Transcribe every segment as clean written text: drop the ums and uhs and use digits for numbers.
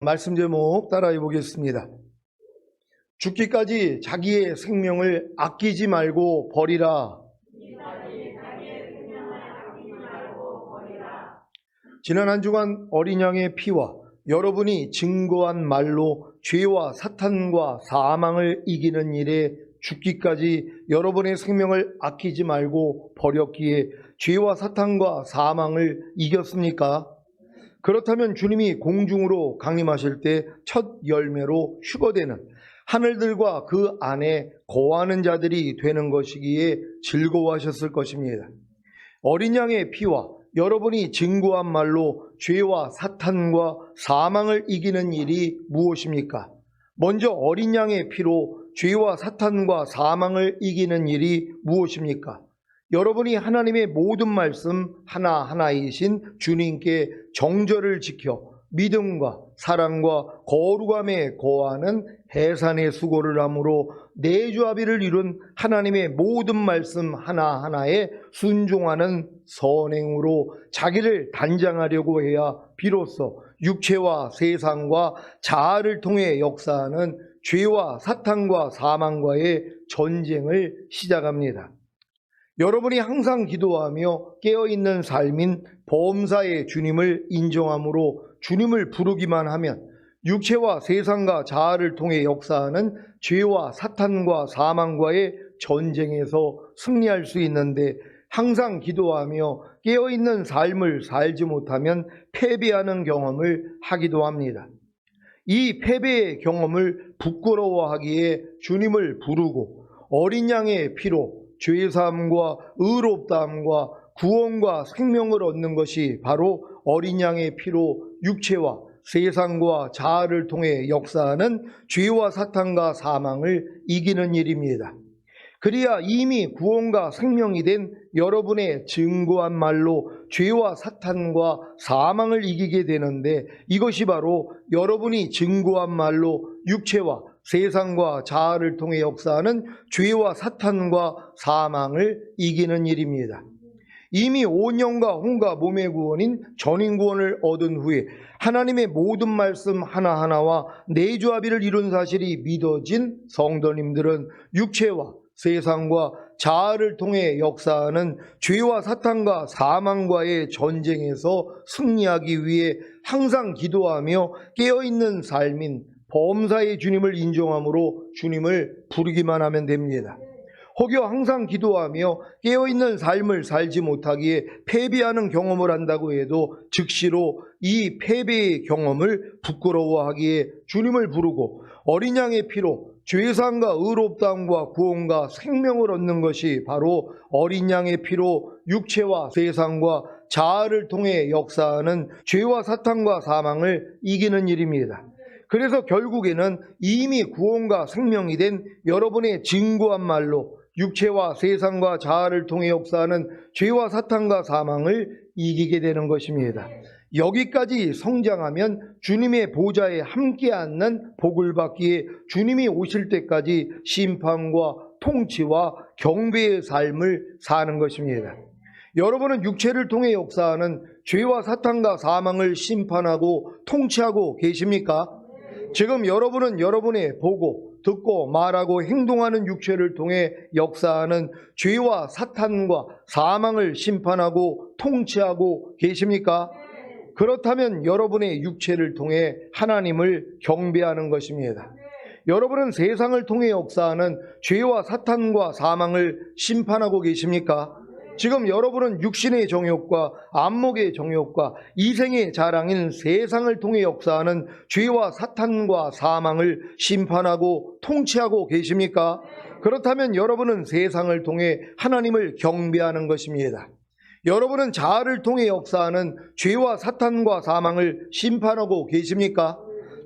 말씀 제목 따라해 보겠습니다. 죽기까지 자기의 생명을 아끼지 말고 버리라. 지난 한 주간 어린 양의 피와 여러분이 증거한 말로 죄와 사탄과 사망을 이기는 일에 죽기까지 여러분의 생명을 아끼지 말고 버렸기에 죄와 사탄과 사망을 이겼습니까? 그렇다면 주님이 공중으로 강림하실 때 첫 열매로 휴거되는 하늘들과 그 안에 거하는 자들이 되는 것이기에 즐거워하셨을 것입니다. 어린 양의 피와 여러분이 증거한 말로 죄와 사탄과 사망을 이기는 일이 무엇입니까? 먼저 어린 양의 피로 죄와 사탄과 사망을 이기는 일이 무엇입니까? 여러분이 하나님의 모든 말씀 하나하나이신 주님께 정절을 지켜 믿음과 사랑과 거룩함에 거하는 해산의 수고를 함으로 내주합의를 이룬 하나님의 모든 말씀 하나하나에 순종하는 선행으로 자기를 단장하려고 해야 비로소 육체와 세상과 자아를 통해 역사하는 죄와 사탄과 사망과의 전쟁을 시작합니다. 여러분이 항상 기도하며 깨어있는 삶인 범사의 주님을 인정함으로 주님을 부르기만 하면 육체와 세상과 자아를 통해 역사하는 죄와 사탄과 사망과의 전쟁에서 승리할 수 있는데, 항상 기도하며 깨어있는 삶을 살지 못하면 패배하는 경험을 하기도 합니다. 이 패배의 경험을 부끄러워하기에 주님을 부르고 어린 양의 피로 죄사함과 의롭다함과 구원과 생명을 얻는 것이 바로 어린 양의 피로 육체와 세상과 자아를 통해 역사하는 죄와 사탄과 사망을 이기는 일입니다. 그래야 이미 구원과 생명이 된 여러분의 증거한 말로 죄와 사탄과 사망을 이기게 되는데, 이것이 바로 여러분이 증거한 말로 육체와 세상과 자아를 통해 역사하는 죄와 사탄과 사망을 이기는 일입니다. 이미 온 영과 혼과 몸의 구원인 전인구원을 얻은 후에 하나님의 모든 말씀 하나하나와 내주합의를 이룬 사실이 믿어진 성도님들은 육체와 세상과 자아를 통해 역사하는 죄와 사탄과 사망과의 전쟁에서 승리하기 위해 항상 기도하며 깨어있는 삶인 범사의 주님을 인정함으로 주님을 부르기만 하면 됩니다. 혹여 항상 기도하며 깨어있는 삶을 살지 못하기에 패배하는 경험을 한다고 해도 즉시로 이 패배의 경험을 부끄러워하기에 주님을 부르고 어린 양의 피로 죄사함과 의롭다함과 구원과 생명을 얻는 것이 바로 어린 양의 피로 육체와 세상과 자아를 통해 역사하는 죄와 사탄과 사망을 이기는 일입니다. 그래서 결국에는 이미 구원과 생명이 된 여러분의 증거한 말로 육체와 세상과 자아를 통해 역사하는 죄와 사탄과 사망을 이기게 되는 것입니다. 여기까지 성장하면 주님의 보좌에 함께 앉는 복을 받기에 주님이 오실 때까지 심판과 통치와 경배의 삶을 사는 것입니다. 여러분은 육체를 통해 역사하는 죄와 사탄과 사망을 심판하고 통치하고 계십니까? 지금 여러분은 여러분의 보고 듣고 말하고 행동하는 육체를 통해 역사하는 죄와 사탄과 사망을 심판하고 통치하고 계십니까? 그렇다면 여러분의 육체를 통해 하나님을 경배하는 것입니다. 여러분은 세상을 통해 역사하는 죄와 사탄과 사망을 심판하고 계십니까? 지금 여러분은 육신의 정욕과 안목의 정욕과 이생의 자랑인 세상을 통해 역사하는 죄와 사탄과 사망을 심판하고 통치하고 계십니까? 그렇다면 여러분은 세상을 통해 하나님을 경배하는 것입니다. 여러분은 자아를 통해 역사하는 죄와 사탄과 사망을 심판하고 계십니까?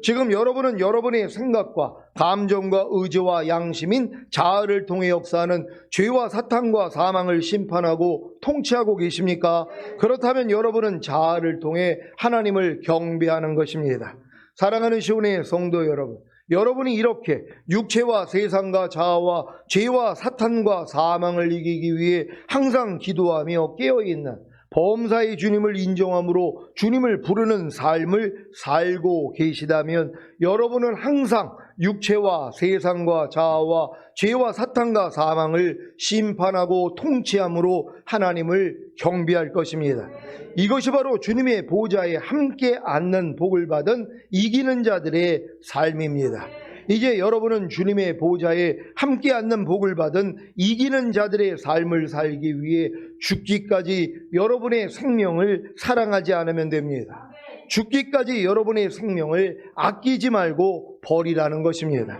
지금 여러분은 여러분의 생각과 감정과 의지와 양심인 자아를 통해 역사하는 죄와 사탄과 사망을 심판하고 통치하고 계십니까? 그렇다면 여러분은 자아를 통해 하나님을 경배하는 것입니다. 사랑하는 시온의 성도 여러분, 여러분이 이렇게 육체와 세상과 자아와 죄와 사탄과 사망을 이기기 위해 항상 기도하며 깨어있는 범사의 주님을 인정함으로 주님을 부르는 삶을 살고 계시다면 여러분은 항상 육체와 세상과 자아와 죄와 사탄과 사망을 심판하고 통치함으로 하나님을 경배할 것입니다. 이것이 바로 주님의 보좌에 함께 앉는 복을 받은 이기는 자들의 삶입니다. 이제 여러분은 주님의 보좌에 함께 앉는 복을 받은 이기는 자들의 삶을 살기 위해 죽기까지 여러분의 생명을 사랑하지 않으면 됩니다. 죽기까지 여러분의 생명을 아끼지 말고 버리라는 것입니다.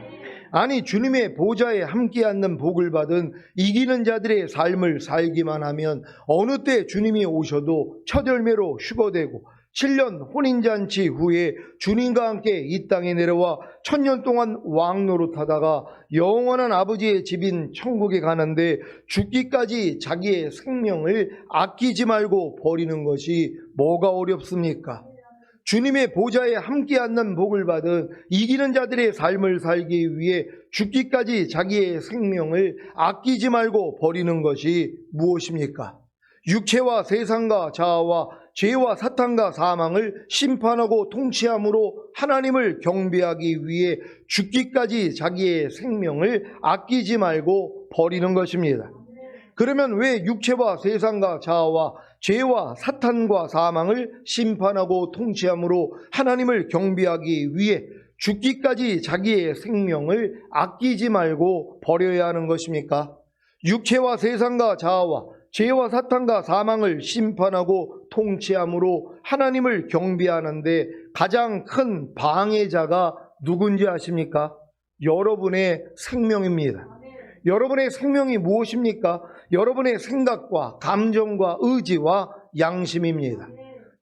아니, 주님의 보좌에 함께 앉는 복을 받은 이기는 자들의 삶을 살기만 하면 어느 때 주님이 오셔도 첫 열매로 휴거되고 7년 혼인잔치 후에 주님과 함께 이 땅에 내려와 1000년 동안 왕노릇하다가 영원한 아버지의 집인 천국에 가는데 죽기까지 자기의 생명을 아끼지 말고 버리는 것이 뭐가 어렵습니까? 주님의 보좌에 함께 앉는 복을 받은 이기는 자들의 삶을 살기 위해 죽기까지 자기의 생명을 아끼지 말고 버리는 것이 무엇입니까? 육체와 세상과 자아와 죄와 사탄과 사망을 심판하고 통치함으로 하나님을 경배하기 위해 죽기까지 자기의 생명을 아끼지 말고 버리는 것입니다. 그러면 왜 육체와 세상과 자아와 죄와 사탄과 사망을 심판하고 통치함으로 하나님을 경배하기 위해 죽기까지 자기의 생명을 아끼지 말고 버려야 하는 것입니까? 육체와 세상과 자아와 죄와 사탄과 사망을 심판하고 통치함으로 하나님을 경배하는데 가장 큰 방해자가 누군지 아십니까? 여러분의 생명입니다. 여러분의 생명이 무엇입니까? 여러분의 생각과 감정과 의지와 양심입니다.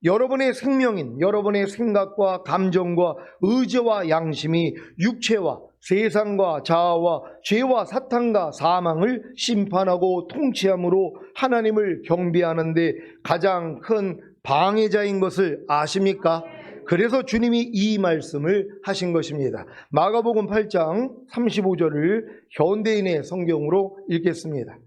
여러분의 생명인 여러분의 생각과 감정과 의지와 양심이 육체와 세상과 자아와 죄와 사탄과 사망을 심판하고 통치함으로 하나님을 경배하는데 가장 큰 방해자인 것을 아십니까? 그래서 주님이 이 말씀을 하신 것입니다. 마가복음 8장 35절을 현대인의 성경으로 읽겠습니다.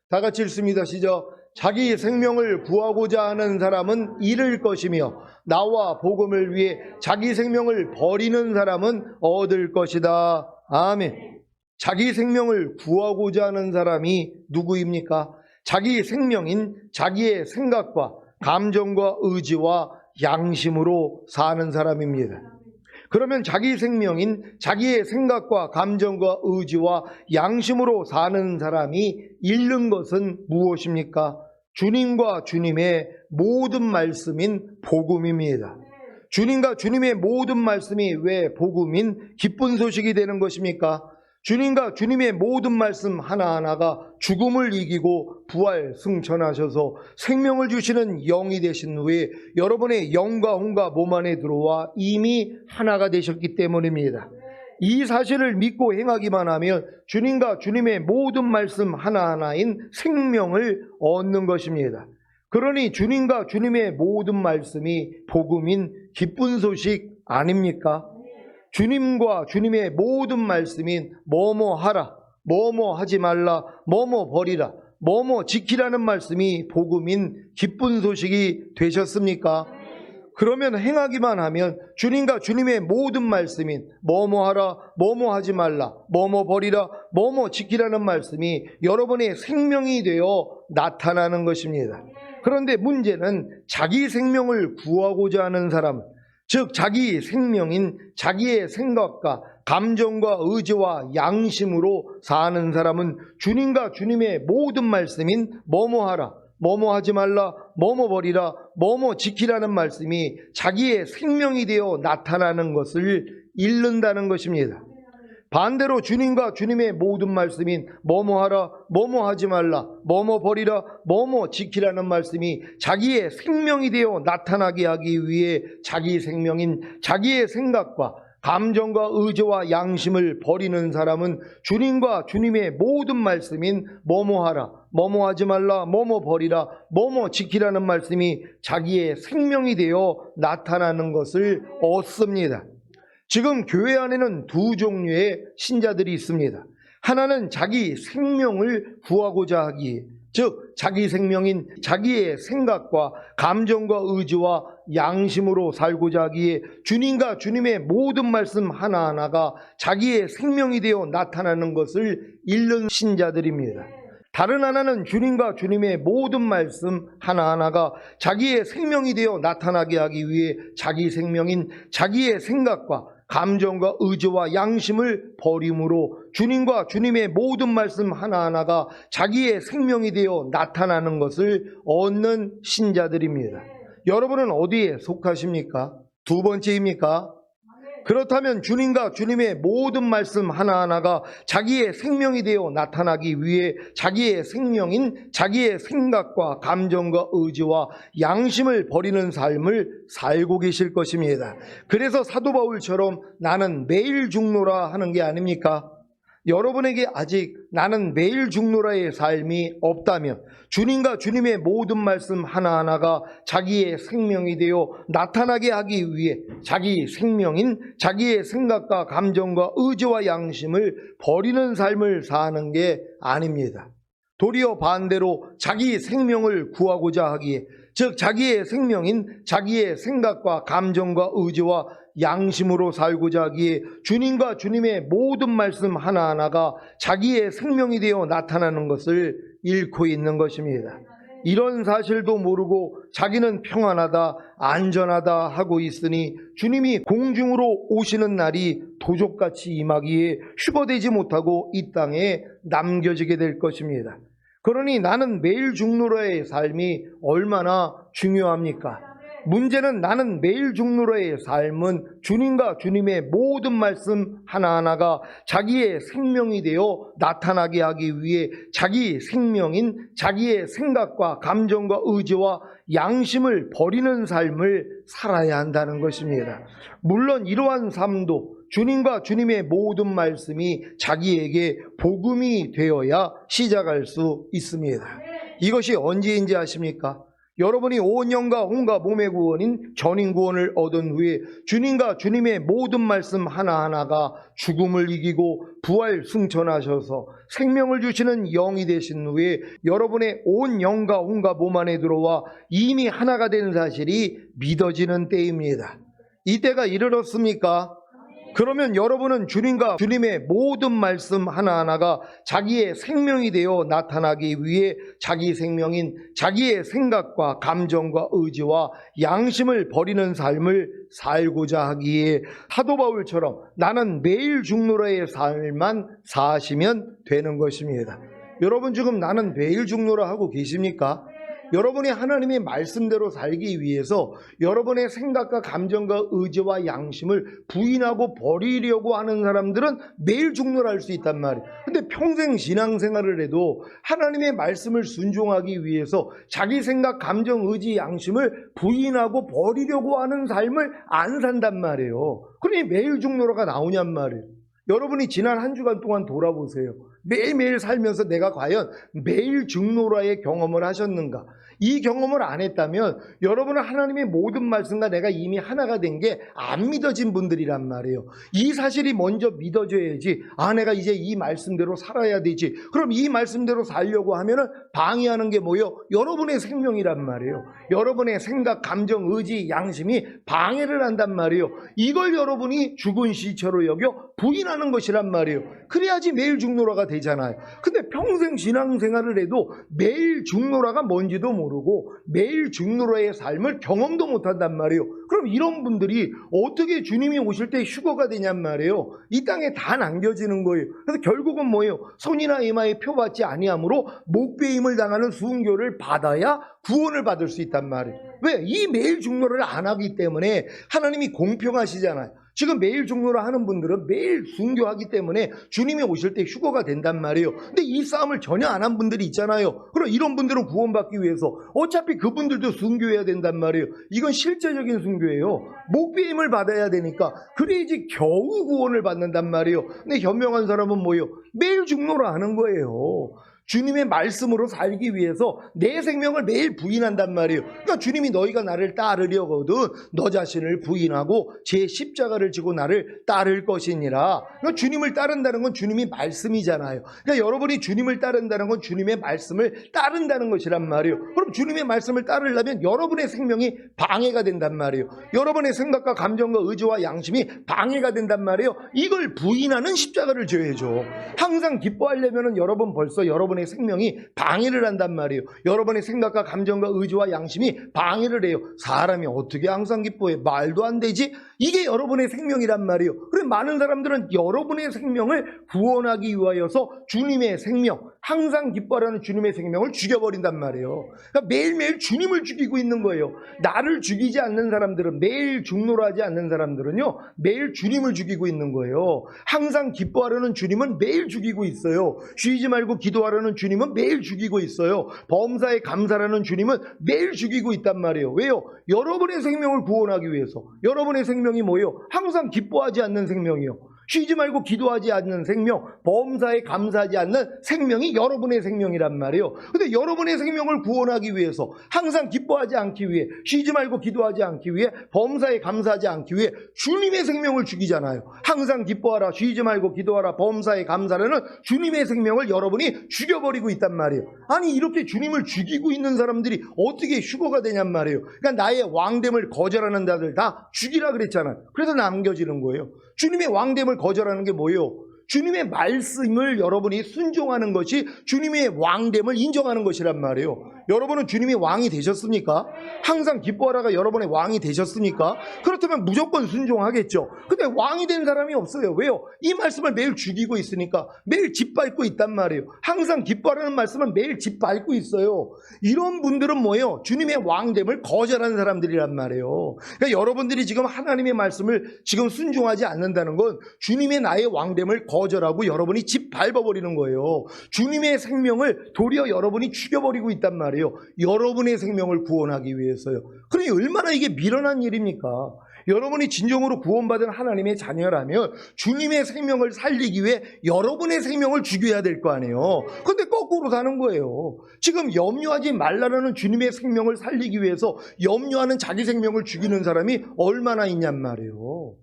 다 같이 읽습니다. 시작. 자기 생명을 구하고자 하는 사람은 잃을 것이며 나와 복음을 위해 자기 생명을 버리는 사람은 얻을 것이다. 아멘. 자기 생명을 구하고자 하는 사람이 누구입니까? 자기 생명인 자기의 생각과 감정과 의지와 양심으로 사는 사람입니다. 그러면 자기 생명인 자기의 생각과 감정과 의지와 양심으로 사는 사람이 잃는 것은 무엇입니까? 주님과 주님의 모든 말씀인 복음입니다. 주님과 주님의 모든 말씀이 왜 복음인 기쁜 소식이 되는 것입니까? 주님과 주님의 모든 말씀 하나하나가 죽음을 이기고 부활 승천하셔서 생명을 주시는 영이 되신 후에 여러분의 영과 혼과 몸 안에 들어와 이미 하나가 되셨기 때문입니다. 이 사실을 믿고 행하기만 하면 주님과 주님의 모든 말씀 하나하나인 생명을 얻는 것입니다. 그러니 주님과 주님의 모든 말씀이 복음인 기쁜 소식 아닙니까? 주님과 주님의 모든 말씀인 뭐뭐 하라, 뭐뭐 하지 말라, 뭐뭐 버리라, 뭐뭐 지키라는 말씀이 복음인 기쁜 소식이 되셨습니까? 그러면 행하기만 하면 주님과 주님의 모든 말씀인 뭐뭐 하라, 뭐뭐 하지 말라, 뭐뭐 버리라, 뭐뭐 지키라는 말씀이 여러분의 생명이 되어 나타나는 것입니다. 그런데 문제는 자기 생명을 구하고자 하는 사람, 즉 자기 생명인 자기의 생각과 감정과 의지와 양심으로 사는 사람은 주님과 주님의 모든 말씀인 뭐뭐 하라, 뭐뭐 하지 말라, 뭐뭐 버리라, 뭐뭐 지키라는 말씀이 자기의 생명이 되어 나타나는 것을 잃는다는 것입니다. 반대로 주님과 주님의 모든 말씀인 뭐뭐 하라, 뭐뭐 하지 말라, 뭐뭐 버리라, 뭐뭐 지키라는 말씀이 자기의 생명이 되어 나타나게 하기 위해 자기 생명인 자기의 생각과 감정과 의지와 양심을 버리는 사람은 주님과 주님의 모든 말씀인 뭐뭐 하라, 뭐뭐 하지 말라, 뭐뭐 버리라, 뭐뭐 지키라는 말씀이 자기의 생명이 되어 나타나는 것을 얻습니다. 지금 교회 안에는 두 종류의 신자들이 있습니다. 하나는 자기 생명을 구하고자 하기에, 즉 자기 생명인 자기의 생각과 감정과 의지와 양심으로 살고자 하기에 주님과 주님의 모든 말씀 하나하나가 자기의 생명이 되어 나타나는 것을 읽는 신자들입니다. 다른 하나는 주님과 주님의 모든 말씀 하나하나가 자기의 생명이 되어 나타나게 하기 위해 자기 생명인 자기의 생각과 감정과 의지와 양심을 버림으로 주님과 주님의 모든 말씀 하나하나가 자기의 생명이 되어 나타나는 것을 얻는 신자들입니다. 여러분은 어디에 속하십니까? 두 번째입니까? 그렇다면 주님과 주님의 모든 말씀 하나하나가 자기의 생명이 되어 나타나기 위해 자기의 생명인 자기의 생각과 감정과 의지와 양심을 버리는 삶을 살고 계실 것입니다. 그래서 사도 바울처럼 나는 매일 죽노라 하는 게 아닙니까? 여러분에게 아직 나는 매일 죽노라의 삶이 없다면 주님과 주님의 모든 말씀 하나하나가 자기의 생명이 되어 나타나게 하기 위해 자기 생명인 자기의 생각과 감정과 의지와 양심을 버리는 삶을 사는 게 아닙니다. 도리어 반대로 자기 생명을 구하고자 하기에, 즉 자기의 생명인 자기의 생각과 감정과 의지와 양심으로 살고자 하기에 주님과 주님의 모든 말씀 하나하나가 자기의 생명이 되어 나타나는 것을 잃고 있는 것입니다. 이런 사실도 모르고 자기는 평안하다, 안전하다 하고 있으니 주님이 공중으로 오시는 날이 도적같이 임하기에 휴거되지 못하고 이 땅에 남겨지게 될 것입니다. 그러니 나는 매일 죽노라의 삶이 얼마나 중요합니까? 문제는 나는 매일 죽노라의 삶은 주님과 주님의 모든 말씀 하나하나가 자기의 생명이 되어 나타나게 하기 위해 자기 생명인 자기의 생각과 감정과 의지와 양심을 버리는 삶을 살아야 한다는 것입니다. 물론 이러한 삶도 주님과 주님의 모든 말씀이 자기에게 복음이 되어야 시작할 수 있습니다. 이것이 언제인지 아십니까? 여러분이 온 영과 혼과 몸의 구원인 전인 구원을 얻은 후에 주님과 주님의 모든 말씀 하나하나가 죽음을 이기고 부활 승천하셔서 생명을 주시는 영이 되신 후에 여러분의 온 영과 혼과 몸 안에 들어와 이미 하나가 된 사실이 믿어지는 때입니다. 이때가 이르렀습니까? 그러면 여러분은 주님과 주님의 모든 말씀 하나하나가 자기의 생명이 되어 나타나기 위해 자기 생명인 자기의 생각과 감정과 의지와 양심을 버리는 삶을 살고자 하기에 사도 바울처럼 나는 매일 죽노라의 삶만 사시면 되는 것입니다. 여러분 지금 나는 매일 죽노라 하고 계십니까? 여러분이 하나님의 말씀대로 살기 위해서 여러분의 생각과 감정과 의지와 양심을 부인하고 버리려고 하는 사람들은 매일 죽노라 할 수 있단 말이에요. 근데 평생 신앙생활을 해도 하나님의 말씀을 순종하기 위해서 자기 생각, 감정, 의지, 양심을 부인하고 버리려고 하는 삶을 안 산단 말이에요. 그러니 매일 죽노라가 나오냔 말이에요. 여러분이 지난 한 주간 동안 돌아보세요. 매일매일 살면서 내가 과연 매일 죽노라의 경험을 하셨는가? 이 경험을 안 했다면 여러분은 하나님의 모든 말씀과 내가 이미 하나가 된 게 안 믿어진 분들이란 말이에요. 이 사실이 먼저 믿어져야지 내가 이제 이 말씀대로 살아야 되지. 그럼 이 말씀대로 살려고 하면은 방해하는 게 뭐예요? 여러분의 생명이란 말이에요. 여러분의 생각, 감정, 의지, 양심이 방해를 한단 말이에요. 이걸 여러분이 죽은 시체로 여겨 부인하는 것이란 말이에요. 그래야지 매일 죽노라가 되잖아요. 근데 평생 신앙생활을 해도 매일 죽노라가 뭔지도 모르고 매일 죽노라의 삶을 경험도 못한단 말이에요. 그럼 이런 분들이 어떻게 주님이 오실 때 휴거가 되냔 말이에요. 이 땅에 다 남겨지는 거예요. 그래서 결국은 뭐예요? 손이나 이마에 표받지 아니하므로 목배임을 당하는 순교를 받아야 구원을 받을 수 있단 말이에요. 왜? 이 매일 죽노라를 안 하기 때문에 하나님이 공평하시잖아요. 지금 매일 죽노라 하는 분들은 매일 순교하기 때문에 주님이 오실 때 휴거가 된단 말이에요. 근데 이 싸움을 전혀 안 한 분들이 있잖아요. 그럼 이런 분들은 구원받기 위해서 어차피 그분들도 순교해야 된단 말이에요. 이건 실제적인 순교예요. 목배임을 받아야 되니까 그래야지 겨우 구원을 받는단 말이에요. 근데 현명한 사람은 뭐예요? 매일 죽노라 하는 거예요. 주님의 말씀으로 살기 위해서 내 생명을 매일 부인한단 말이에요. 그러니까 주님이 너희가 나를 따르려거든 너 자신을 부인하고 제 십자가를 지고 나를 따를 것이니라. 그러니까 주님을 따른다는 건 주님이 말씀이잖아요. 그러니까 여러분이 주님을 따른다는 건 주님의 말씀을 따른다는 것이란 말이에요. 그럼 주님의 말씀을 따르려면 여러분의 생명이 방해가 된단 말이에요. 여러분의 생각과 감정과 의지와 양심이 방해가 된단 말이에요. 이걸 부인하는 십자가를 져야죠. 항상 기뻐하려면 여러분 벌써 여러분의 생명이 방해를 한단 말이에요. 여러분의 생각과 감정과 의지와 양심이 방해를 해요. 사람이 어떻게 항상 기뻐해? 말도 안 되지? 이게 여러분의 생명이란 말이에요. 그래 많은 사람들은 여러분의 생명을 구원하기 위하여서 주님의 생명, 항상 기뻐하라는 주님의 생명을 죽여버린단 말이에요. 그러니까 매일매일 주님을 죽이고 있는 거예요. 나를 죽이지 않는 사람들은, 매일 죽노라하지 않는 사람들은요, 매일 주님을 죽이고 있는 거예요. 항상 기뻐하라는 주님은 매일 죽이고 있어요. 쉬지 말고 기도하라는 주님은 매일 죽이고 있어요. 범사에 감사라는 주님은 매일 죽이고 있단 말이에요. 왜요? 여러분의 생명을 구원하기 위해서. 여러분의 생명이 뭐예요? 항상 기뻐하지 않는 생명이요. 쉬지 말고 기도하지 않는 생명, 범사에 감사하지 않는 생명이 여러분의 생명이란 말이에요. 근데 여러분의 생명을 구원하기 위해서, 항상 기뻐하지 않기 위해, 쉬지 말고 기도하지 않기 위해, 범사에 감사하지 않기 위해 주님의 생명을 죽이잖아요. 항상 기뻐하라, 쉬지 말고 기도하라, 범사에 감사라는 주님의 생명을 여러분이 죽여버리고 있단 말이에요. 아니 이렇게 주님을 죽이고 있는 사람들이 어떻게 휴거가 되냔 말이에요. 그러니까 나의 왕됨을 거절하는 자들 다 죽이라 그랬잖아요. 그래서 남겨지는 거예요. 주님의 왕됨을 거절하는 게 뭐예요? 주님의 말씀을 여러분이 순종하는 것이 주님의 왕됨을 인정하는 것이란 말이에요. 여러분은 주님이 왕이 되셨습니까? 항상 기뻐하라가 여러분의 왕이 되셨습니까? 그렇다면 무조건 순종하겠죠. 근데 왕이 된 사람이 없어요. 왜요? 이 말씀을 매일 죽이고 있으니까 매일 짓밟고 있단 말이에요. 항상 기뻐하라는 말씀을 매일 짓밟고 있어요. 이런 분들은 뭐예요? 주님의 왕됨을 거절하는 사람들이란 말이에요. 그러니까 여러분들이 지금 하나님의 말씀을 지금 순종하지 않는다는 건 주님의 나의 왕됨을 거절하고 여러분이 짓밟아버리는 거예요. 주님의 생명을 도리어 여러분이 죽여버리고 있단 말이에요. 여러분의 생명을 구원하기 위해서요. 그러니 얼마나 이게 미련한 일입니까? 여러분이 진정으로 구원받은 하나님의 자녀라면 주님의 생명을 살리기 위해 여러분의 생명을 죽여야 될 거 아니에요. 근데 거꾸로 사는 거예요. 지금 염려하지 말라는 주님의 생명을 살리기 위해서 염려하는 자기 생명을 죽이는 사람이 얼마나 있냔 말이에요.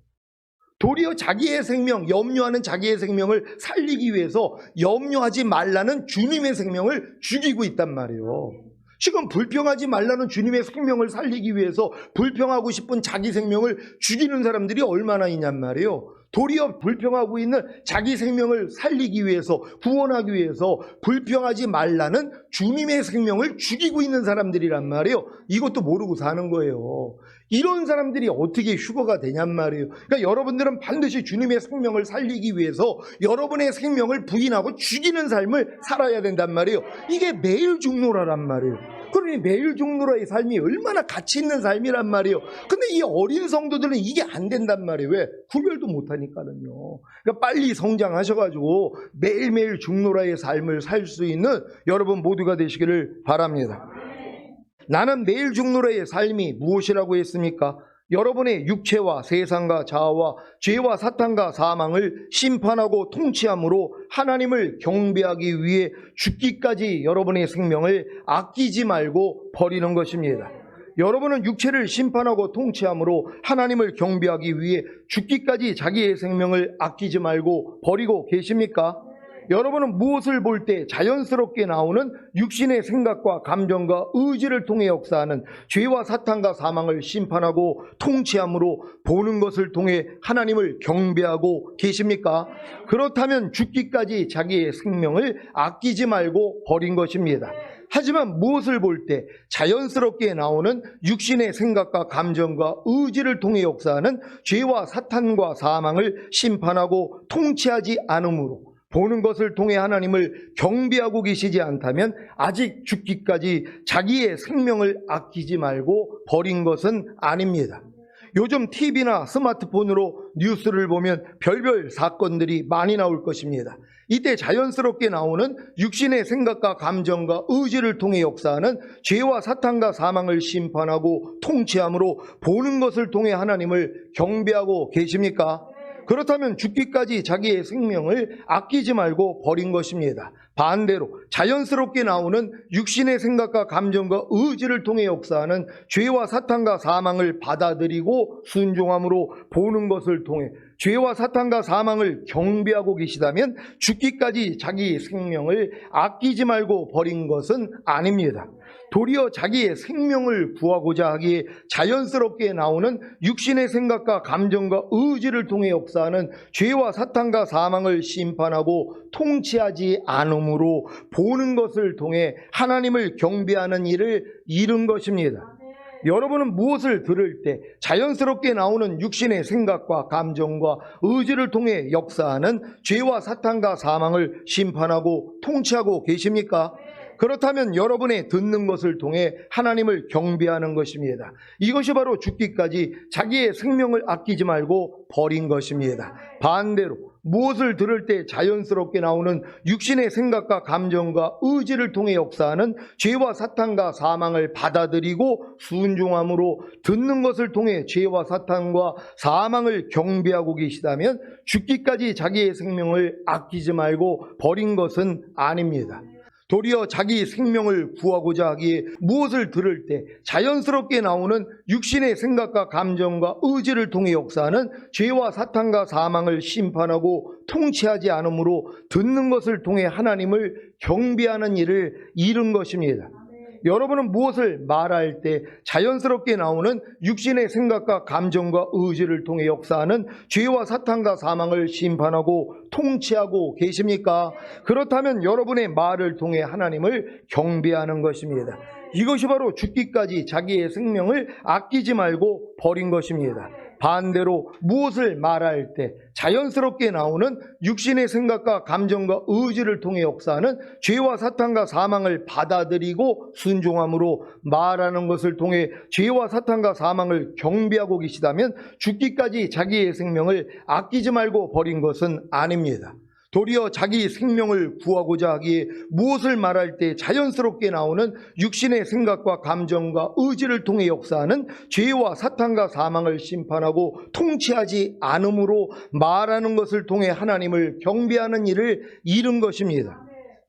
도리어 자기의 생명, 염려하는 자기의 생명을 살리기 위해서 염려하지 말라는 주님의 생명을 죽이고 있단 말이에요. 지금 불평하지 말라는 주님의 생명을 살리기 위해서 불평하고 싶은 자기 생명을 죽이는 사람들이 얼마나 있냔 말이에요. 도리어 불평하고 있는 자기 생명을 살리기 위해서, 구원하기 위해서 불평하지 말라는 주님의 생명을 죽이고 있는 사람들이란 말이에요. 이것도 모르고 사는 거예요. 이런 사람들이 어떻게 휴거가 되냔 말이에요. 그러니까 여러분들은 반드시 주님의 생명을 살리기 위해서 여러분의 생명을 부인하고 죽이는 삶을 살아야 된단 말이에요. 이게 매일 죽노라란 말이에요. 그러니 매일 죽노라의 삶이 얼마나 가치 있는 삶이란 말이에요. 근데 이 어린 성도들은 이게 안 된단 말이에요. 왜? 구별도 못하니까는요. 그러니까 빨리 성장하셔가지고 매일매일 죽노라의 삶을 살 수 있는 여러분 모두가 되시기를 바랍니다. 나는 매일 죽노라의 삶이 무엇이라고 했습니까? 여러분의 육체와 세상과 자아와 죄와 사탄과 사망을 심판하고 통치함으로 하나님을 경배하기 위해 죽기까지 여러분의 생명을 아끼지 말고 버리는 것입니다. 여러분은 육체를 심판하고 통치함으로 하나님을 경배하기 위해 죽기까지 자기의 생명을 아끼지 말고 버리고 계십니까? 여러분은 무엇을 볼 때 자연스럽게 나오는 육신의 생각과 감정과 의지를 통해 역사하는 죄와 사탄과 사망을 심판하고 통치함으로 보는 것을 통해 하나님을 경배하고 계십니까? 그렇다면 죽기까지 자기의 생명을 아끼지 말고 버린 것입니다. 하지만 무엇을 볼 때 자연스럽게 나오는 육신의 생각과 감정과 의지를 통해 역사하는 죄와 사탄과 사망을 심판하고 통치하지 않으므로 보는 것을 통해 하나님을 경배하고 계시지 않다면 아직 죽기까지 자기의 생명을 아끼지 말고 버린 것은 아닙니다. 요즘 TV나 스마트폰으로 뉴스를 보면 별별 사건들이 많이 나올 것입니다. 이때 자연스럽게 나오는 육신의 생각과 감정과 의지를 통해 역사하는 죄와 사탄과 사망을 심판하고 통치함으로 보는 것을 통해 하나님을 경배하고 계십니까? 그렇다면 죽기까지 자기의 생명을 아끼지 말고 버린 것입니다. 반대로 자연스럽게 나오는 육신의 생각과 감정과 의지를 통해 역사하는 죄와 사탄과 사망을 받아들이고 순종함으로 보는 것을 통해 죄와 사탄과 사망을 경배하고 계시다면 죽기까지 자기 생명을 아끼지 말고 버린 것은 아닙니다. 도리어 자기의 생명을 구하고자 하기에 자연스럽게 나오는 육신의 생각과 감정과 의지를 통해 역사하는 죄와 사탄과 사망을 심판하고 통치하지 않음으로 보는 것을 통해 하나님을 경배하는 일을 이룬 것입니다. 여러분은 무엇을 들을 때 자연스럽게 나오는 육신의 생각과 감정과 의지를 통해 역사하는 죄와 사탄과 사망을 심판하고 통치하고 계십니까? 그렇다면 여러분의 듣는 것을 통해 하나님을 경배하는 것입니다. 이것이 바로 죽기까지 자기의 생명을 아끼지 말고 버린 것입니다. 반대로 무엇을 들을 때 자연스럽게 나오는 육신의 생각과 감정과 의지를 통해 역사하는 죄와 사탄과 사망을 받아들이고 순종함으로 듣는 것을 통해 죄와 사탄과 사망을 경배하고 계시다면 죽기까지 자기의 생명을 아끼지 말고 버린 것은 아닙니다. 도리어 자기 생명을 구하고자 하기에 무엇을 들을 때 자연스럽게 나오는 육신의 생각과 감정과 의지를 통해 역사하는 죄와 사탄과 사망을 심판하고 통치하지 않으므로 듣는 것을 통해 하나님을 경배하는 일을 이룬 것입니다. 여러분은 무엇을 말할 때 자연스럽게 나오는 육신의 생각과 감정과 의지를 통해 역사하는 죄와 사탄과 사망을 심판하고 통치하고 계십니까? 그렇다면 여러분의 말을 통해 하나님을 경배하는 것입니다. 이것이 바로 죽기까지 자기의 생명을 아끼지 말고 버린 것입니다. 반대로 무엇을 말할 때 자연스럽게 나오는 육신의 생각과 감정과 의지를 통해 역사하는 죄와 사탄과 사망을 받아들이고 순종함으로 말하는 것을 통해 죄와 사탄과 사망을 경배하고 계시다면 죽기까지 자기의 생명을 아끼지 말고 버린 것은 아닙니다. 도리어 자기 생명을 구하고자 하기에 무엇을 말할 때 자연스럽게 나오는 육신의 생각과 감정과 의지를 통해 역사하는 죄와 사탄과 사망을 심판하고 통치하지 않음으로 말하는 것을 통해 하나님을 경배하는 일을 이룬 것입니다.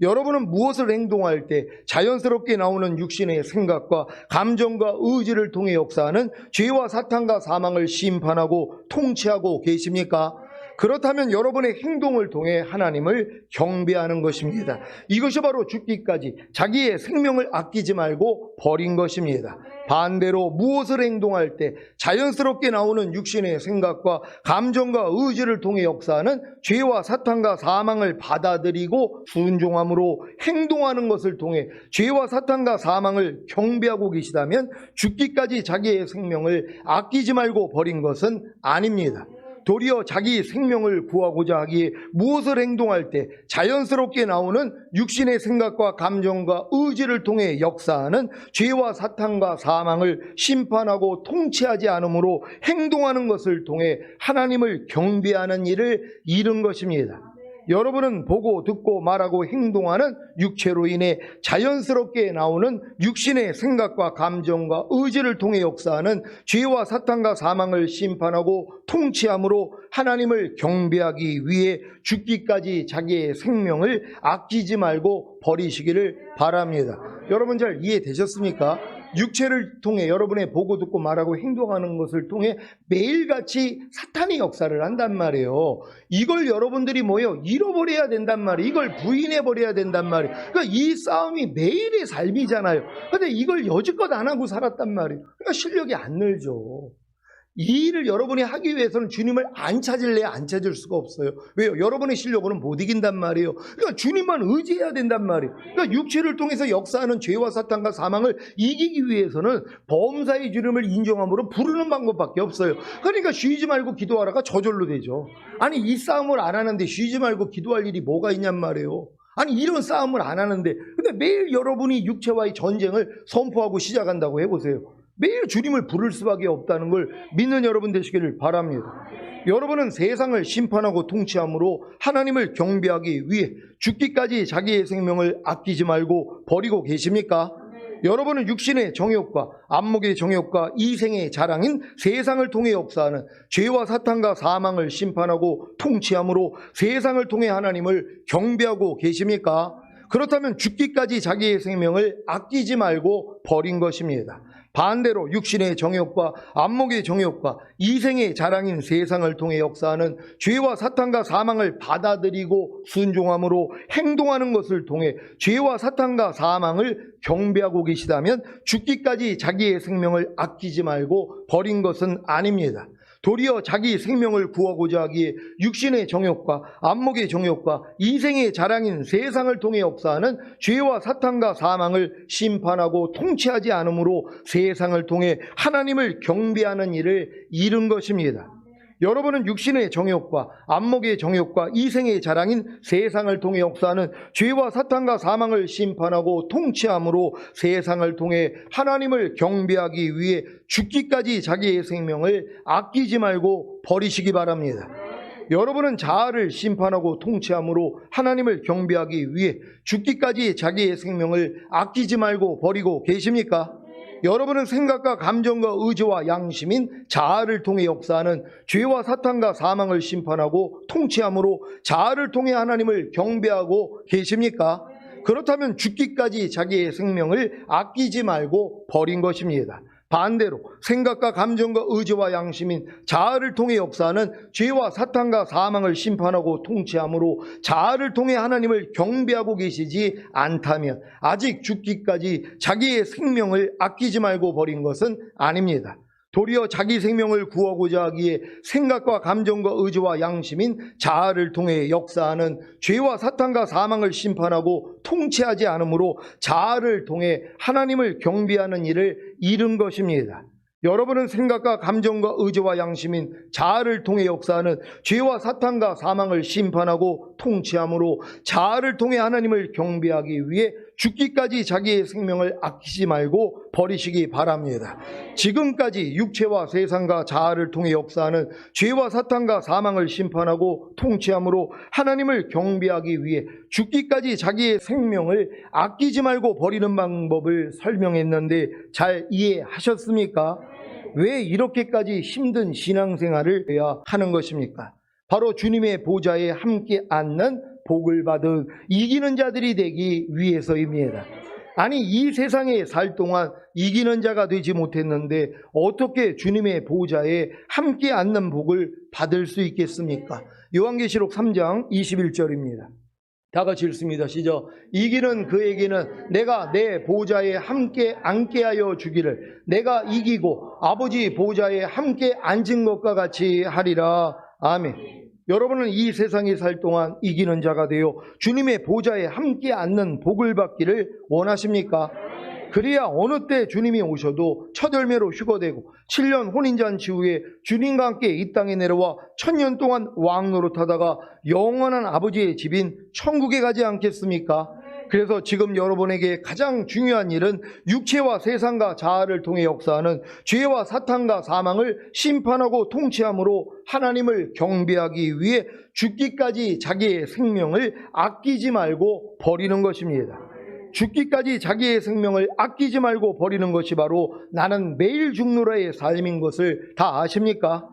여러분은 무엇을 행동할 때 자연스럽게 나오는 육신의 생각과 감정과 의지를 통해 역사하는 죄와 사탄과 사망을 심판하고 통치하고 계십니까? 그렇다면 여러분의 행동을 통해 하나님을 경배하는 것입니다. 이것이 바로 죽기까지 자기의 생명을 아끼지 말고 버린 것입니다. 반대로 무엇을 행동할 때 자연스럽게 나오는 육신의 생각과 감정과 의지를 통해 역사하는 죄와 사탄과 사망을 받아들이고 순종함으로 행동하는 것을 통해 죄와 사탄과 사망을 경배하고 계시다면 죽기까지 자기의 생명을 아끼지 말고 버린 것은 아닙니다. 도리어 자기 생명을 구하고자 하기에 무엇을 행동할 때 자연스럽게 나오는 육신의 생각과 감정과 의지를 통해 역사하는 죄와 사탄과 사망을 심판하고 통치하지 않으므로 행동하는 것을 통해 하나님을 경배하는 일을 이룬 것입니다. 여러분은 보고 듣고 말하고 행동하는 육체로 인해 자연스럽게 나오는 육신의 생각과 감정과 의지를 통해 역사하는 죄와 사탄과 사망을 심판하고 통치함으로 하나님을 경배하기 위해 죽기까지 자기의 생명을 아끼지 말고 버리시기를 바랍니다. 여러분 잘 이해되셨습니까? 육체를 통해 여러분의 보고 듣고 말하고 행동하는 것을 통해 매일같이 사탄이 역사를 한단 말이에요. 이걸 여러분들이 잃어버려야 된단 말이에요. 이걸 부인해버려야 된단 말이에요. 그러니까 이 싸움이 매일의 삶이잖아요. 근데 이걸 여지껏 안 하고 살았단 말이에요. 그러니까 실력이 안 늘죠. 이 일을 여러분이 하기 위해서는 주님을 안 찾을래야 안 찾을 수가 없어요. 왜요? 여러분의 실력으로는 못 이긴단 말이에요. 그러니까 주님만 의지해야 된단 말이에요. 그러니까 육체를 통해서 역사하는 죄와 사탄과 사망을 이기기 위해서는 범사의 주님을 인정함으로 부르는 방법밖에 없어요. 그러니까 쉬지 말고 기도하라가 저절로 되죠. 아니 이 싸움을 안 하는데 쉬지 말고 기도할 일이 뭐가 있냔 말이에요. 아니 이런 싸움을 안 하는데 근데 매일 여러분이 육체와의 전쟁을 선포하고 시작한다고 해보세요. 매일 주님을 부를 수밖에 없다는 걸 믿는 여러분 되시기를 바랍니다. 여러분은 세상을 심판하고 통치함으로 하나님을 경배하기 위해 죽기까지 자기의 생명을 아끼지 말고 버리고 계십니까? 여러분은 육신의 정욕과 안목의 정욕과 이생의 자랑인 세상을 통해 역사하는 죄와 사탄과 사망을 심판하고 통치함으로 세상을 통해 하나님을 경배하고 계십니까? 그렇다면 죽기까지 자기의 생명을 아끼지 말고 버린 것입니다. 반대로 육신의 정욕과 안목의 정욕과 이생의 자랑인 세상을 통해 역사하는 죄와 사탄과 사망을 받아들이고 순종함으로 행동하는 것을 통해 죄와 사탄과 사망을 경배하고 계시다면 죽기까지 자기의 생명을 아끼지 말고 버린 것은 아닙니다. 도리어 자기 생명을 구하고자 하기에 육신의 정욕과 안목의 정욕과 이생의 자랑인 세상을 통해 역사하는 죄와 사탄과 사망을 심판하고 통치하지 않으므로 세상을 통해 하나님을 경배하는 일을 잃은 것입니다. 여러분은 육신의 정욕과 안목의 정욕과 이생의 자랑인 세상을 통해 역사하는 죄와 사탄과 사망을 심판하고 통치함으로 세상을 통해 하나님을 경배하기 위해 죽기까지 자기의 생명을 아끼지 말고 버리시기 바랍니다. 여러분은 자아를 심판하고 통치함으로 하나님을 경배하기 위해 죽기까지 자기의 생명을 아끼지 말고 버리고 계십니까? 여러분은 생각과 감정과 의지와 양심인 자아를 통해 역사하는 죄와 사탄과 사망을 심판하고 통치함으로 자아를 통해 하나님을 경배하고 계십니까? 그렇다면 죽기까지 자기의 생명을 아끼지 말고 버린 것입니다. 반대로 생각과 감정과 의지와 양심인 자아를 통해 역사하는 죄와 사탄과 사망을 심판하고 통치함으로 자아를 통해 하나님을 경배하고 계시지 않다면 아직 죽기까지 자기의 생명을 아끼지 말고 버린 것은 아닙니다. 도리어 자기 생명을 구하고자 하기에 생각과 감정과 의지와 양심인 자아를 통해 역사하는 죄와 사탄과 사망을 심판하고 통치하지 않으므로 자아를 통해 하나님을 경배하는 일을 잃은 것입니다. 여러분은 생각과 감정과 의지와 양심인 자아를 통해 역사하는 죄와 사탄과 사망을 심판하고 통치함으로 자아를 통해 하나님을 경배하기 위해 죽기까지 자기의 생명을 아끼지 말고 버리시기 바랍니다. 지금까지 육체와 세상과 자아를 통해 역사하는 죄와 사탄과 사망을 심판하고 통치함으로 하나님을 경배하기 위해 죽기까지 자기의 생명을 아끼지 말고 버리는 방법을 설명했는데 잘 이해하셨습니까? 왜 이렇게까지 힘든 신앙생활을 해야 하는 것입니까? 바로 주님의 보좌에 함께 앉는 복을 받은 이기는 자들이 되기 위해서입니다. 아니, 이 세상에 살 동안 이기는 자가 되지 못했는데 어떻게 주님의 보좌에 함께 앉는 복을 받을 수 있겠습니까? 요한계시록 3장 21절입니다. 다 같이 읽습니다. 시작. 이기는 그에게는 내가 내 보좌에 함께 앉게 하여 주기를 내가 이기고 아버지 보좌에 함께 앉은 것과 같이 하리라. 아멘. 여러분은 이 세상에 살 동안 이기는 자가 되어 주님의 보좌에 함께 앉는 복을 받기를 원하십니까? 그래야 어느 때 주님이 오셔도 첫 열매로 휴거되고 7년 혼인잔치 후에 주님과 함께 이 땅에 내려와 1000년 동안 왕 노릇하다가 영원한 아버지의 집인 천국에 가지 않겠습니까? 그래서 지금 여러분에게 가장 중요한 일은 육체와 세상과 자아를 통해 역사하는 죄와 사탄과 사망을 심판하고 통치함으로 하나님을 경배하기 위해 죽기까지 자기의 생명을 아끼지 말고 버리는 것입니다. 죽기까지 자기의 생명을 아끼지 말고 버리는 것이 바로 나는 매일 죽노라의 삶인 것을 다 아십니까?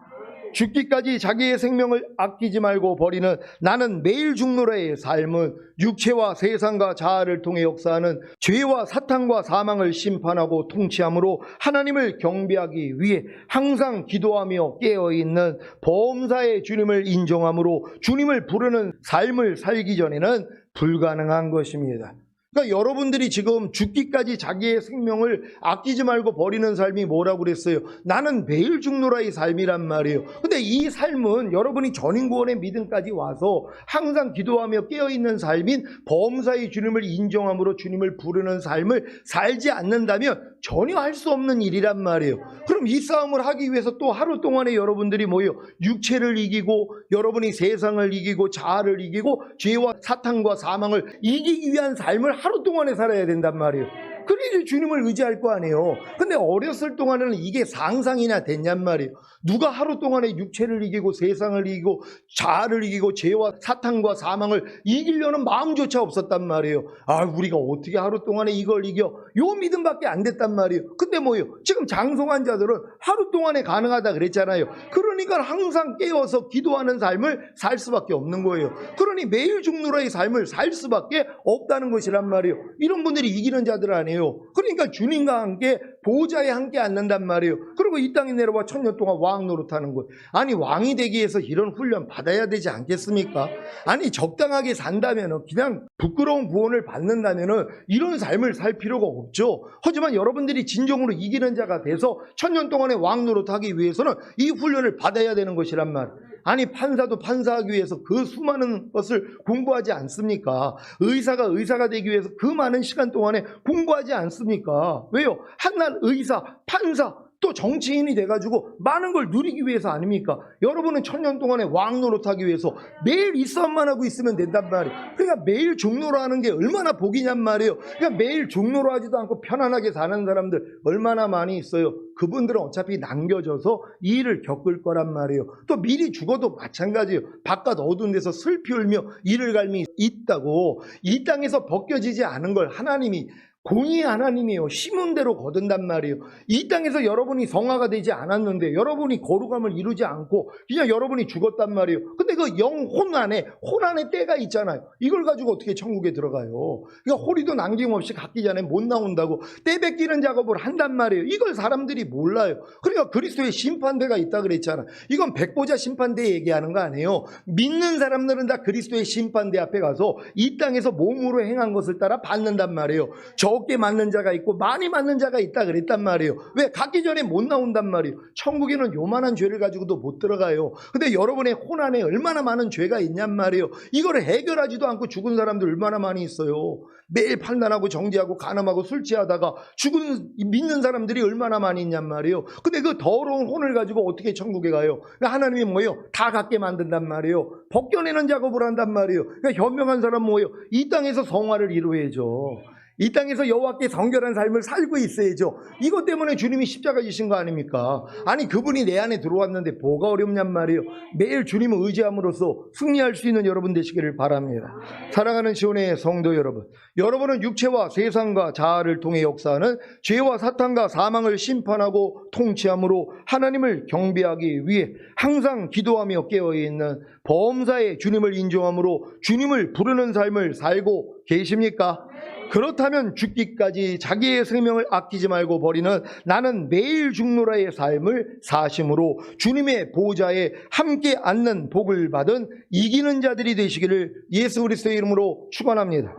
죽기까지 자기의 생명을 아끼지 말고 버리는 나는 매일 죽노라의 삶은 육체와 세상과 자아를 통해 역사하는 죄와 사탄과 사망을 심판하고 통치함으로 하나님을 경배하기 위해 항상 기도하며 깨어있는 범사의 주님을 인정함으로 주님을 부르는 삶을 살기 전에는 불가능한 것입니다. 그러니까 여러분들이 지금 죽기까지 자기의 생명을 아끼지 말고 버리는 삶이 뭐라고 그랬어요? 나는 매일 죽노라의 삶이란 말이에요. 근데 이 삶은 여러분이 전인구원의 믿음까지 와서 항상 기도하며 깨어있는 삶인 범사의 주님을 인정함으로 주님을 부르는 삶을 살지 않는다면 전혀 할 수 없는 일이란 말이에요. 그럼 이 싸움을 하기 위해서 또 하루 동안에 여러분들이 뭐예요? 육체를 이기고 여러분이 세상을 이기고 자아를 이기고 죄와 사탄과 사망을 이기기 위한 삶을 하루 동안에 살아야 된단 말이에요. 그래야지 주님을 의지할 거 아니에요. 근데 어렸을 동안에는 이게 상상이나 됐냔 말이에요. 누가 하루 동안에 육체를 이기고 세상을 이기고 자아를 이기고 죄와 사탄과 사망을 이기려는 마음조차 없었단 말이에요. 아, 우리가 어떻게 하루 동안에 이걸 이겨? 요 믿음밖에 안 됐단 말이에요. 근데 뭐예요? 지금 장성한 자들은 하루 동안에 가능하다 그랬잖아요. 그러니까 항상 깨어서 기도하는 삶을 살 수밖에 없는 거예요. 그러니 매일 죽노라의 삶을 살 수밖에 없다는 것이란 말이에요. 이런 분들이 이기는 자들 아니에요. 그러니까 주님과 함께 보좌에 함께 앉는단 말이에요. 그리고 이 땅에 내려와 1000년 동안 왕 노릇하는 거예요. 아니, 왕이 되기 위해서 이런 훈련 받아야 되지 않겠습니까? 아니, 적당하게 산다면 그냥 부끄러운 구원을 받는다면 이런 삶을 살 필요가 없죠. 하지만 여러분들이 진정으로 이기는 자가 돼서 1000년 동안의 왕 노릇하기 위해서는 이 훈련을 받아야 되는 것이란 말이에요. 아니, 판사도 판사하기 위해서 그 수많은 것을 공부하지 않습니까? 의사가 되기 위해서 그 많은 시간 동안에 공부하지 않습니까? 왜요? 한낱 의사, 판사, 또 정치인이 돼가지고 많은 걸 누리기 위해서 아닙니까? 여러분은 1000년 동안에 왕 노릇하기 위해서 매일 이 싸움만 하고 있으면 된단 말이에요. 그러니까 매일 종로로 하는 게 얼마나 복이냔 말이에요. 그러니까 매일 종로로 하지도 않고 편안하게 사는 사람들 얼마나 많이 있어요. 그분들은 어차피 남겨져서 이 일을 겪을 거란 말이에요. 또 미리 죽어도 마찬가지예요. 바깥 어두운 데서 슬피 울며 이를 갈미 있다고. 이 땅에서 벗겨지지 않은 걸 하나님이, 공의 하나님이에요. 심은 대로 거둔단 말이에요. 이 땅에서 여러분이 성화가 되지 않았는데, 여러분이 거룩함을 이루지 않고 그냥 여러분이 죽었단 말이에요. 근데 그 영혼 안에 때가 있잖아요. 이걸 가지고 어떻게 천국에 들어가요? 그러니까 호리도 남김없이 갖기 전에 못 나온다고 때 뺏기는 작업을 한단 말이에요. 이걸 사람들이 몰라요. 그러니까 그리스도의 심판대가 있다 그랬잖아요. 이건 백보자 심판대 얘기하는 거 아니에요. 믿는 사람들은 다 그리스도의 심판대 앞에 가서 이 땅에서 몸으로 행한 것을 따라 받는단 말이에요. 적게 맞는 자가 있고 많이 맞는 자가 있다 그랬단 말이에요. 왜? 갖기 전에 못 나온단 말이에요. 천국에는 요만한 죄를 가지고도 못 들어가요. 근데 여러분의 혼안에 얼마나 많은 죄가 있냔 말이에요. 이걸 해결하지도 않고 죽은 사람들 얼마나 많이 있어요. 매일 판단하고 정죄하고 간음하고 술 취하다가 죽은 믿는 사람들이 얼마나 많이 있냔 말이에요. 근데 그 더러운 혼을 가지고 어떻게 천국에 가요? 그러니까 하나님이 뭐예요? 다 갖게 만든단 말이에요. 벗겨내는 작업을 한단 말이에요. 그러니까 현명한 사람 뭐예요? 이 땅에서 성화를 이루어야죠. 이 땅에서 여호와께 성결한 삶을 살고 있어야죠. 이것 때문에 주님이 십자가 지신 거 아닙니까? 아니, 그분이 내 안에 들어왔는데 뭐가 어렵냔 말이에요. 매일 주님을 의지함으로써 승리할 수 있는 여러분 되시기를 바랍니다. 사랑하는 시온의 성도 여러분, 여러분은 육체와 세상과 자아를 통해 역사하는 죄와 사탄과 사망을 심판하고 통치함으로 하나님을 경배하기 위해 항상 기도하며 깨어있는 범사의 주님을 인정함으로 주님을 부르는 삶을 살고 계십니까? 그렇다면 죽기까지 자기의 생명을 아끼지 말고 버리는 나는 매일 죽노라의 삶을 사심으로 주님의 보좌에 함께 앉는 복을 받은 이기는 자들이 되시기를 예수 그리스도의 이름으로 축원합니다.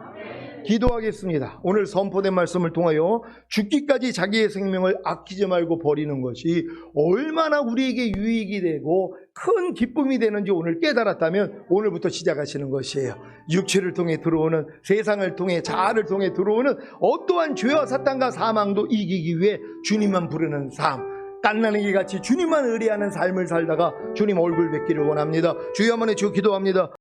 기도하겠습니다. 오늘 선포된 말씀을 통하여 죽기까지 자기의 생명을 아끼지 말고 버리는 것이 얼마나 우리에게 유익이 되고 큰 기쁨이 되는지 오늘 깨달았다면 오늘부터 시작하시는 것이에요. 육체를 통해 들어오는, 세상을 통해, 자아를 통해 들어오는 어떠한 죄와 사탄과 사망도 이기기 위해 주님만 부르는 삶, 갓난아기 같이 주님만 의뢰하는 삶을 살다가 주님 얼굴 뵙기를 원합니다. 주여 한번 해주시고 기도합니다.